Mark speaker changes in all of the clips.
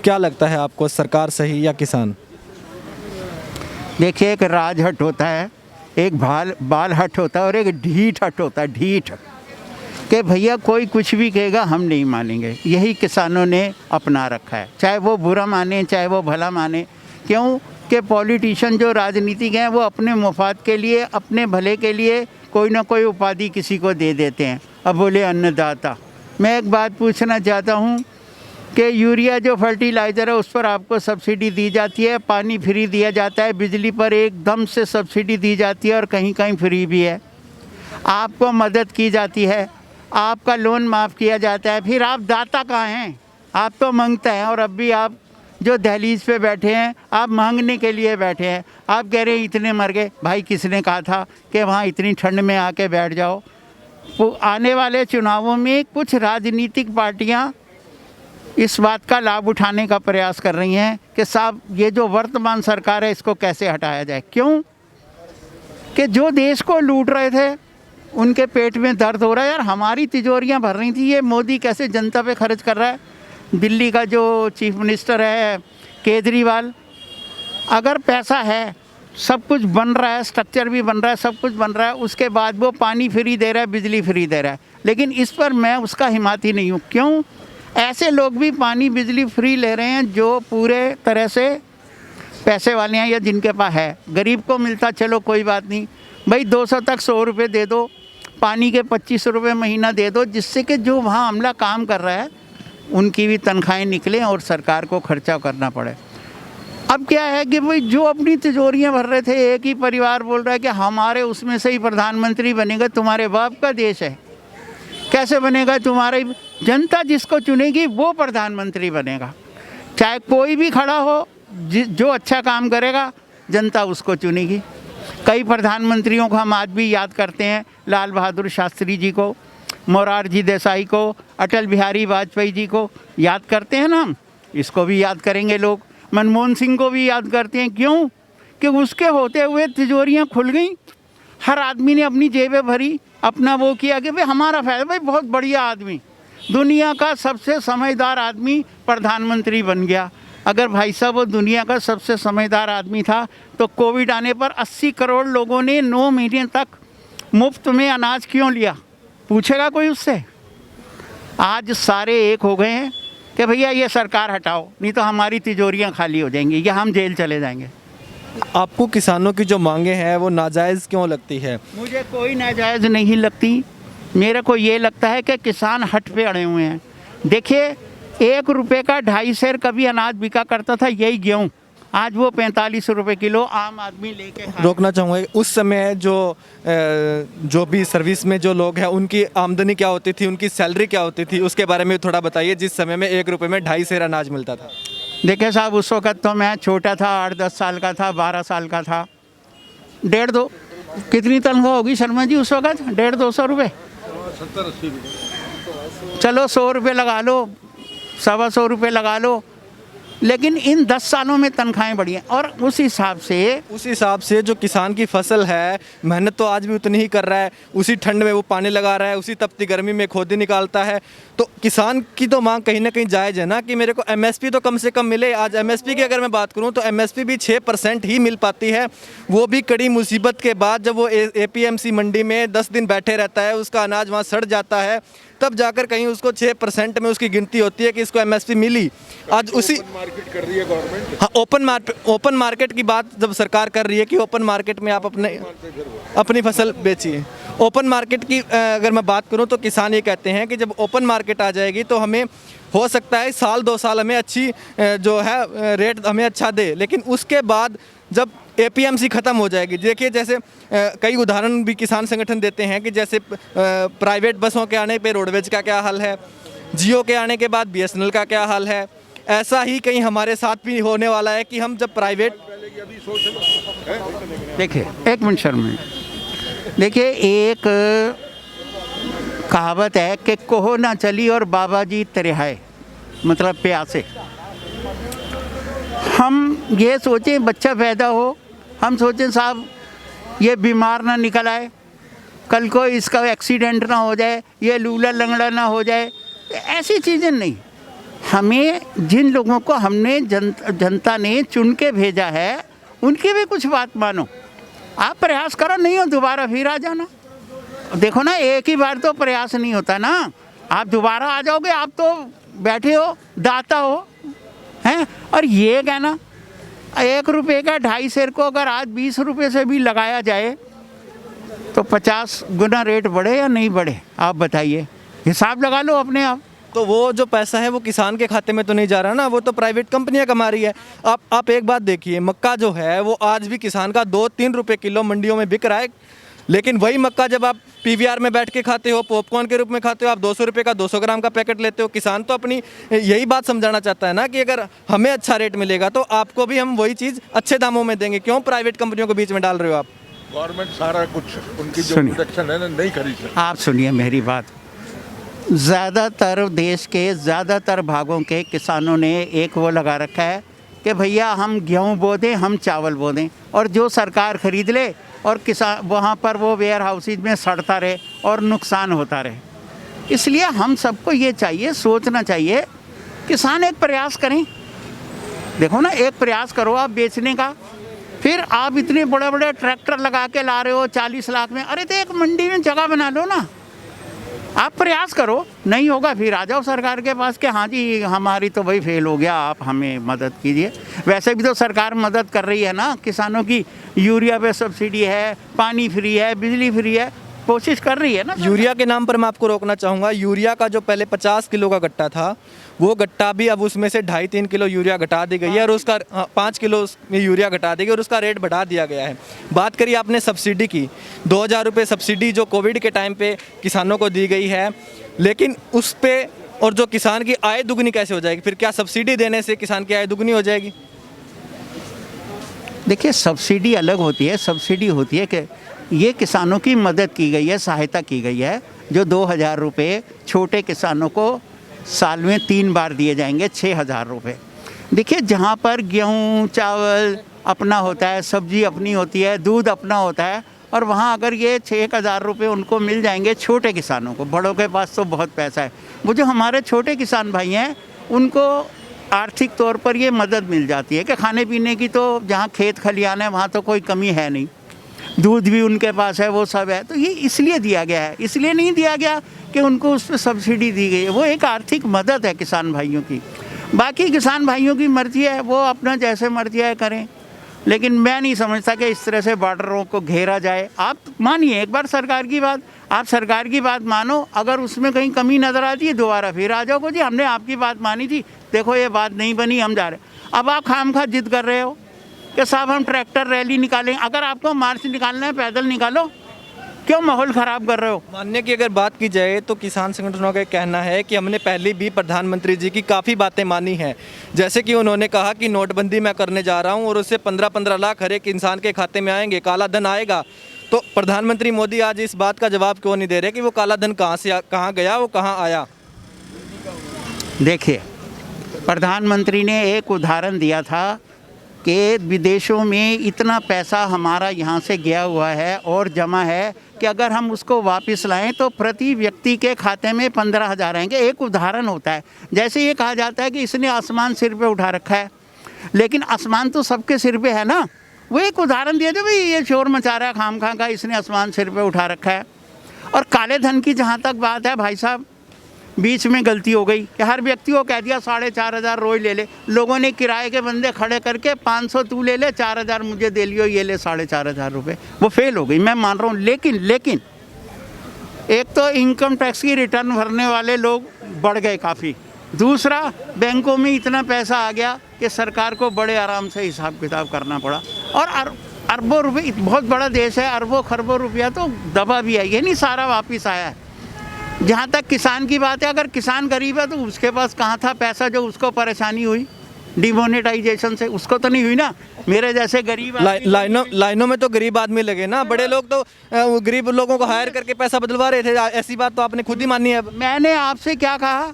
Speaker 1: क्या लगता है आपको, सरकार सही या किसान?
Speaker 2: देखिए, एक राज हट होता है, एक बाल हट होता है और एक ढीठ हट होता है। ढीठ कि भैया कोई कुछ भी कहेगा हम नहीं मानेंगे, यही किसानों ने अपना रखा है, चाहे वो बुरा माने चाहे वो भला माने। क्यों कि पॉलिटिशियन जो राजनीतिक हैं वो अपने मुफाद के लिए, अपने भले के लिए कोई ना कोई उपाधि किसी को दे देते हैं। अब बोले अन्नदाता, मैं एक बात पूछना चाहता हूँ कि यूरिया जो फर्टिलाइज़र है उस पर आपको सब्सिडी दी जाती है, पानी फ्री दिया जाता है, बिजली पर एकदम से सब्सिडी दी जाती है और कहीं कहीं फ्री भी है, आपको मदद की जाती है, आपका लोन माफ़ किया जाता है, फिर आप दाता कहाँ हैं? आप तो मांगते हैं। और अब भी आप जो दहलीज पे बैठे हैं, आप मांगने के लिए बैठे हैं। आप कह रहे हैं इतने मर गए। भाई किसने कहा था कि वहाँ इतनी ठंड में आके बैठ जाओ? तो आने वाले चुनावों में कुछ राजनीतिक पार्टियाँ इस बात का लाभ उठाने का प्रयास कर रही हैं कि साहब ये जो वर्तमान सरकार है इसको कैसे हटाया जाए। क्यों कि जो देश को लूट रहे थे उनके पेट में दर्द हो रहा है। यार हमारी तिजोरियां भर रही थी, ये मोदी कैसे जनता पे खर्च कर रहा है। दिल्ली का जो चीफ मिनिस्टर है केजरीवाल, अगर पैसा है, सब कुछ बन रहा है, स्ट्रक्चर भी बन रहा है, सब कुछ बन रहा है, उसके बाद वो पानी फ्री दे रहा है, बिजली फ्री दे रहा है, लेकिन इस पर मैं उसका हिमायती नहीं हूँ। क्यों? ऐसे लोग भी पानी बिजली फ्री ले रहे हैं जो पूरे तरह से पैसे वाले हैं या जिनके पास है। गरीब को मिलता चलो कोई बात नहीं, भाई 200 तक 100 रुपये दे दो, पानी के 25 रुपये महीना दे दो, जिससे कि जो वहाँ अमला काम कर रहा है उनकी भी तनख्वाहें निकलें और सरकार को खर्चा करना पड़े। अब क्या है कि भाई जो अपनी तिजोरियाँ भर रहे थे, एक ही परिवार बोल रहा है कि हमारे उसमें से ही प्रधानमंत्री बनेगा। तुम्हारे बाप का देश है, कैसे बनेगा? तुम्हारी जनता जिसको चुनेगी वो प्रधानमंत्री बनेगा। चाहे कोई भी खड़ा हो, जो अच्छा काम करेगा जनता उसको चुनेगी। कई प्रधानमंत्रियों को हम आज भी याद करते हैं, लाल बहादुर शास्त्री जी को, मोरारजी देसाई को, अटल बिहारी वाजपेयी जी को याद करते हैं ना हम, इसको भी याद करेंगे लोग। मनमोहन सिंह को भी याद करते हैं। क्यों कि उसके होते हुए तिजोरियां खुल गई, हर आदमी ने अपनी जेबें भरी, अपना वो किया कि भाई हमारा फायदा। भाई बहुत बढ़िया आदमी, दुनिया का सबसे समझदार आदमी प्रधानमंत्री बन गया। अगर भाई साहब वो दुनिया का सबसे समझदार आदमी था तो कोविड आने पर 80 करोड़ लोगों ने 9 महीने तक मुफ्त में अनाज क्यों लिया? पूछेगा कोई उससे? आज सारे एक हो गए हैं कि भैया ये सरकार हटाओ, नहीं तो हमारी तिजोरियां खाली हो जाएंगी या हम जेल चले जाएंगे।
Speaker 1: आपको किसानों की जो मांगे हैं वो नाजायज़ क्यों लगती है?
Speaker 2: मुझे कोई नाजायज़ नहीं लगती। मेरे को ये लगता है कि किसान हट पे अड़े हुए हैं। देखिए, 1 रुपये का 2.5 सेर कभी अनाज बिका करता था, यही गेहूँ, आज वो 45 रुपये किलो आम आदमी लेके
Speaker 1: रोकना चाहूँगा, उस समय जो भी सर्विस में जो लोग हैं उनकी आमदनी क्या होती थी, उनकी सैलरी क्या होती थी, उसके बारे में थोड़ा बताइए, जिस समय में 1 रुपये में 2.5 सेर अनाज मिलता था।
Speaker 2: देखिए साहब, उस वक़्त तो मैं छोटा था, 8-10 साल का था, 12 साल का था। 1.5-2 कितनी तनख्वाह होगी शर्मा जी उस वक़्त? 150-200 रुपये,
Speaker 3: 70-80 रुपये।
Speaker 2: चलो 100 रुपये लगा लो, 125 रुपये लगा लो, लेकिन इन 10 सालों में तनख्वाहें बढ़ी हैं। और उस हिसाब से
Speaker 1: जो किसान की फसल है, मेहनत तो आज भी उतनी ही कर रहा है, उसी ठंड में वो पानी लगा रहा है, उसी तपती गर्मी में खोदी निकालता है, तो किसान की तो मांग कहीं ना कहीं जायज़ है ना कि मेरे को एमएसपी तो कम से कम मिले। आज एमएसपी की अगर मैं बात करूं तो एमएसपी भी 6% ही मिल पाती है, वो भी कड़ी मुसीबत के बाद, जब वो एपीएमसी मंडी में 10 दिन बैठे रहता है, उसका अनाज वहाँ सड़ जाता है, तब जाकर कहीं उसको 6% में उसकी गिनती होती है कि इसको एमएसपी मिली। आज उसी
Speaker 3: मार्केट कर रही है गवर्नमेंट।
Speaker 1: हाँ, ओपन मार्केट की बात जब सरकार कर रही है कि ओपन मार्केट में आप अपनी फसल बेचिए। ओपन मार्केट की अगर मैं बात करूं तो किसान ये कहते हैं कि जब ओपन मार्केट आ जाएगी तो हमें हो सकता है 1-2 साल हमें अच्छी जो है रेट हमें अच्छा दे, लेकिन उसके बाद जब एपीएमसी ख़त्म हो जाएगी, देखिए जैसे कई उदाहरण भी किसान संगठन देते हैं कि जैसे प्राइवेट बसों के आने पे रोडवेज का क्या हाल है, जियो के आने के बाद बीएसएनएल का क्या हाल है, ऐसा ही कहीं हमारे साथ भी होने वाला है कि हम जब प्राइवेट।
Speaker 2: देखिए, एक मिनट शर्मा, देखिए एक कहावत है कि कोहो ना चली और बाबा जी तरिहाए, मतलब प्यासे। हम ये सोचें बच्चा पैदा हो, हम सोचें साहब ये बीमार ना निकल आए, कल को इसका एक्सीडेंट ना हो जाए, ये लूला लंगड़ा ना हो जाए, ऐसी चीज़ें नहीं। हमें जिन लोगों को हमने जनता ने चुन के भेजा है उनकी भी कुछ बात मानो। आप प्रयास करो, नहीं हो दोबारा फिर आ जाना। देखो ना, एक ही बार तो प्रयास नहीं होता ना, आप दोबारा आ जाओगे। आप तो बैठे हो, दाता हो, हैं। और ये कहना 1 रुपये का 2.5 सेर को अगर आज 20 रुपये से भी लगाया जाए तो 50 गुना रेट बढ़े या नहीं बढ़े, आप बताइए, हिसाब लगा लो अपने आप।
Speaker 1: तो वो जो पैसा है वो किसान के खाते में तो नहीं जा रहा ना, वो तो प्राइवेट कंपनियां कमा रही है। आप एक बात देखिए, मक्का जो है वो आज भी किसान का 2-3 रुपये किलो मंडियों में बिक रहा है, लेकिन वही मक्का जब आप पीवीआर में बैठ के खाते हो, पॉपकॉर्न के रूप में खाते हो, आप 200 रुपये का 200 ग्राम का पैकेट लेते हो। किसान तो अपनी यही बात समझाना चाहता है ना कि अगर हमें अच्छा रेट मिलेगा तो आपको भी हम वही चीज़ अच्छे दामों में देंगे। क्यों प्राइवेट कंपनियों को बीच में डाल रहे हो आप?
Speaker 3: गवर्नमेंट सारा कुछ उनकी जो
Speaker 2: सुनिए।
Speaker 3: प्रोडक्शन है ना नहीं खरीद सकती।
Speaker 2: आप सुनिए मेरी बात। ज़्यादातर देश के ज़्यादातर भागों के किसानों ने एक वो लगा रखा है कि भैया हम गेहूँ बो दें, हम चावल बो दें, और जो सरकार खरीद ले और किसान वहाँ पर वो वेयर हाउसेज में सड़ता रहे और नुकसान होता रहे। इसलिए हम सबको ये चाहिए, सोचना चाहिए, किसान एक प्रयास करें। देखो ना, एक प्रयास करो आप बेचने का, फिर आप इतने बड़े बड़े ट्रैक्टर लगा के ला रहे हो 40 लाख में, अरे तो एक मंडी में जगह बना लो ना। आप प्रयास करो, नहीं होगा फिर आ जाओ सरकार के पास कि हाँ जी हमारी तो भाई फेल हो गया, आप हमें मदद कीजिए। वैसे भी तो सरकार मदद कर रही है ना किसानों की, यूरिया पे सब्सिडी है, पानी फ्री है, बिजली फ्री है, कोशिश कर रही है ना।
Speaker 1: यूरिया के नाम पर मैं आपको रोकना चाहूँगा। यूरिया का जो पहले 50 किलो का गट्टा था, वो गट्टा भी अब उसमें से 2.5-3 किलो यूरिया घटा दी गई है, और उसका 5 किलो में यूरिया घटा दी गई और उसका रेट बढ़ा दिया गया है। बात करिए आपने सब्सिडी की, 2000 रुपये सब्सिडी जो कोविड के टाइम पे किसानों को दी गई है, लेकिन उस पे और जो किसान की आय दुगनी कैसे हो जाएगी? फिर क्या सब्सिडी देने से किसान की आय दुगनी हो जाएगी?
Speaker 2: देखिए, सब्सिडी अलग होती है। सब्सिडी होती है कि ये किसानों की मदद की गई है, सहायता की गई है। जो 2000 रुपये छोटे किसानों को साल में 3 बार दिए जाएंगे, 6000 रुपये। देखिए, जहाँ पर गेहूँ चावल अपना होता है, सब्जी अपनी होती है, दूध अपना होता है, और वहाँ अगर ये 6000 रुपये उनको मिल जाएंगे छोटे किसानों को, बड़ों के पास तो बहुत पैसा है, वो जो हमारे छोटे किसान भाई हैं उनको आर्थिक तौर पर ये मदद मिल जाती है कि खाने पीने की तो जहाँ खेत खलियान है वहाँ तो कोई कमी है नहीं, दूध भी उनके पास है, वो सब है। तो ये इसलिए दिया गया है, इसलिए नहीं दिया गया कि उनको उस पर सब्सिडी दी गई है। वो एक आर्थिक मदद है किसान भाइयों की। बाकी किसान भाइयों की मर्जी है, वो अपना जैसे मर्जी है करें, लेकिन मैं नहीं समझता कि इस तरह से बॉर्डरों को घेरा जाए। आप मानिए एक बार सरकार की बात, आप सरकार की बात मानो, अगर उसमें कहीं कमी नज़र आती है दोबारा फिर आ जाओ जी हमने आपकी बात मानी थी, देखो ये बात नहीं बनी, हम जा रहे। अब आप खामखा जिद कर रहे हो कि साहब हम ट्रैक्टर रैली निकालें। अगर आपको मार्च निकालना है पैदल निकालो, क्यों माहौल ख़राब कर रहे हो?
Speaker 1: मानने की अगर बात की जाए तो किसान संगठनों का कहना है कि हमने पहले भी प्रधानमंत्री जी की काफ़ी बातें मानी हैं, जैसे कि उन्होंने कहा कि नोटबंदी मैं करने जा रहा हूं और उससे 15-15 लाख हर एक इंसान के खाते में आएंगे, काला धन आएगा। तो प्रधानमंत्री मोदी आज इस बात का जवाब क्यों नहीं दे रहे कि वो काला धन कहाँ गया, वो कहाँ आया?
Speaker 2: देखिए, प्रधानमंत्री ने एक उदाहरण दिया था कि विदेशों में इतना पैसा हमारा यहाँ से गया हुआ है और जमा है कि अगर हम उसको वापस लाएं तो प्रति व्यक्ति के खाते में 15,000 आएंगे। एक उदाहरण होता है। जैसे ये कहा जाता है कि इसने आसमान सिर पे उठा रखा है, लेकिन आसमान तो सबके सिर पे है ना। वो एक उदाहरण दिया था, भाई ये शोर मचा रहा है खामखा का, इसने आसमान सिर पे उठा रखा है। और काले धन की जहाँ तक बात है भाई साहब, बीच में गलती हो गई कि हर व्यक्ति को कह दिया 4,500 रोज ले ले। लोगों ने किराए के बंदे खड़े करके 500 तू ले ले, 4,000 मुझे दे लियो, ये ले 4,500 रुपये। वो फेल हो गई, मैं मान रहा हूँ। लेकिन एक तो इनकम टैक्स की रिटर्न भरने वाले लोग बढ़ गए काफ़ी, दूसरा बैंकों में इतना पैसा आ गया कि सरकार को बड़े आराम से हिसाब किताब करना पड़ा। और अरबों रुपये, बहुत बड़ा देश है, अरबों खरबों रुपया तो दबा भी है, ये नहीं सारा वापस आया है। जहाँ तक किसान की बात है, अगर किसान गरीब है तो उसके पास कहाँ था पैसा जो उसको परेशानी हुई डिमोनेटाइजेशन से? उसको तो नहीं हुई ना। मेरे जैसे गरीब
Speaker 1: लाइनों में तो गरीब आदमी लगे ना, बड़े लोग तो गरीब लोगों को हायर करके पैसा बदलवा रहे थे। ऐसी बात तो आपने खुद ही मानी है।
Speaker 2: मैंने आपसे क्या कहा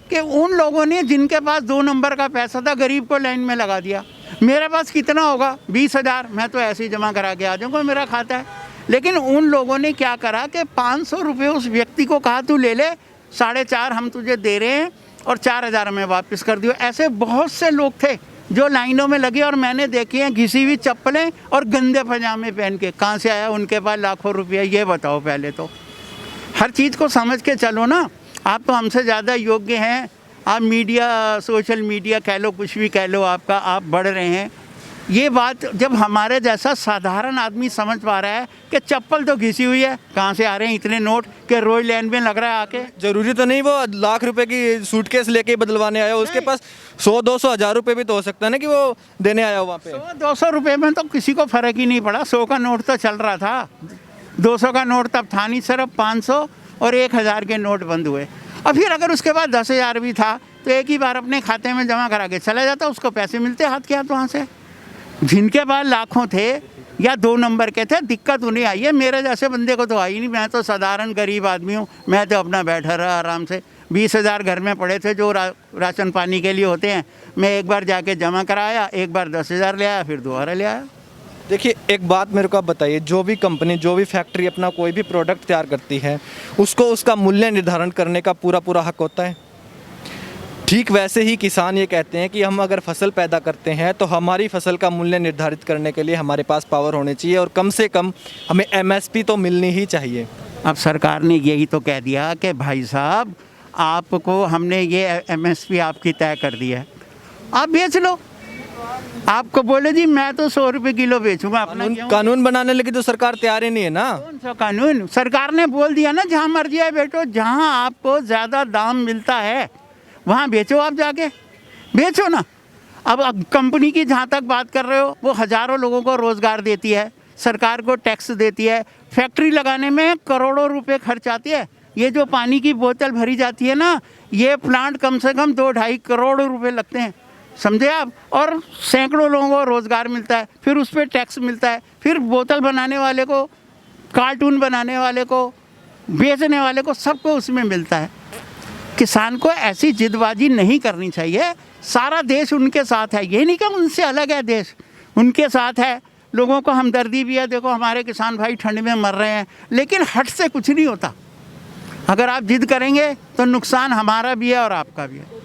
Speaker 2: कि उन लोगों ने जिनके पास 2 नंबर का पैसा था गरीब को लाइन में लगा दिया। मेरे पास कितना होगा? 20,000, मैं तो ऐसे ही जमा करा के आ जाऊँगा, मेरा खाता है। लेकिन उन लोगों ने क्या करा कि 500 रुपये उस व्यक्ति को कहा तू ले ले, 4.5 हम तुझे दे रहे हैं, और 4,000 में वापस कर दियो। ऐसे बहुत से लोग थे जो लाइनों में लगे और मैंने देखे हैं घिसी हुई चप्पलें और गंदे पजामे पहन के। कहाँ से आया उनके पास लाखों रुपया, ये बताओ पहले तो। हर चीज़ को समझ के चलो ना। आप तो हमसे ज़्यादा योग्य हैं। आप मीडिया, सोशल मीडिया कह लो, कुछ भी कह लो, आपका आप बढ़ रहे हैं। ये बात जब हमारे जैसा साधारण आदमी समझ पा रहा है कि चप्पल तो घिसी हुई है, कहाँ से आ रहे हैं इतने नोट कि रोज लैंड में लग रहा है आके।
Speaker 1: जरूरी तो नहीं वो लाख रुपए की सूटकेस लेके ही बदलवाने आया हो, उसके पास 100-200 हज़ार रुपए भी तो हो सकता है ना कि वो देने आया हो वहाँ पे।
Speaker 2: 100-200 रुपये में तो किसी को फ़र्क ही नहीं पड़ा। 100 का नोट तो चल रहा था, 200 का नोट तब था नहीं, सिर्फ 500 और 1,000 के नोट बंद हुए। और फिर अगर उसके बाद 10,000 भी था तो एक ही बार अपने खाते में जमा करा के चला जाता, उसको पैसे मिलते हाथ के हाथ वहाँ से। जिनके पास लाखों थे या 2 नंबर के थे, दिक्कत उन्हें आई है, मेरे जैसे बंदे को तो आई नहीं। मैं तो साधारण गरीब आदमी हूँ, मैं तो अपना बैठा रहा आराम से। 20,000 घर में पड़े थे जो राशन पानी के लिए होते हैं। मैं एक बार जाके जमा कराया, एक बार 10,000 ले आया, फिर दोबारा ले आया।
Speaker 1: देखिए एक बात मेरे को आप बताइए, जो भी कंपनी, जो भी फैक्ट्री अपना कोई भी प्रोडक्ट तैयार करती है, उसको उसका मूल्य निर्धारण करने का पूरा हक होता है। ठीक वैसे ही किसान ये कहते हैं कि हम अगर फसल पैदा करते हैं तो हमारी फसल का मूल्य निर्धारित करने के लिए हमारे पास पावर होनी चाहिए और कम से कम हमें एमएसपी तो मिलनी ही चाहिए।
Speaker 2: अब सरकार ने यही तो कह दिया कि भाई साहब आपको हमने ये एमएसपी आपकी तय कर दी है, आप बेच लो। आपको बोले जी मैं तो 100 रुपये किलो बेचूंगा अपना।
Speaker 1: कानून बनाने लगी तो सरकार तैयार ही नहीं है ना।
Speaker 2: कौन सा कानून? सरकार ने बोल दिया ना जहाँ मर्जी है बेटो, जहाँ आपको ज़्यादा दाम मिलता है वहाँ बेचो, आप जाके बेचो ना। अब कंपनी की जहाँ तक बात कर रहे हो, वो हज़ारों लोगों को रोज़गार देती है, सरकार को टैक्स देती है, फैक्ट्री लगाने में करोड़ों रुपए खर्च आती है। ये जो पानी की बोतल भरी जाती है ना, ये प्लांट कम से कम 2-2.5 करोड़ रुपए लगते हैं, समझे आप। और सैकड़ों लोगों को रोज़गार मिलता है, फिर उस पर टैक्स मिलता है, फिर बोतल बनाने वाले को, कार्टून बनाने वाले को, बेचने वाले को, सबको उसमें मिलता है। किसान को ऐसी जिदबाजी नहीं करनी चाहिए। सारा देश उनके साथ है, ये नहीं कि उनसे अलग है, देश उनके साथ है। लोगों को हमदर्दी भी है, देखो हमारे किसान भाई ठंड में मर रहे हैं, लेकिन हट से कुछ नहीं होता। अगर आप जिद करेंगे तो नुकसान हमारा भी है और आपका भी है।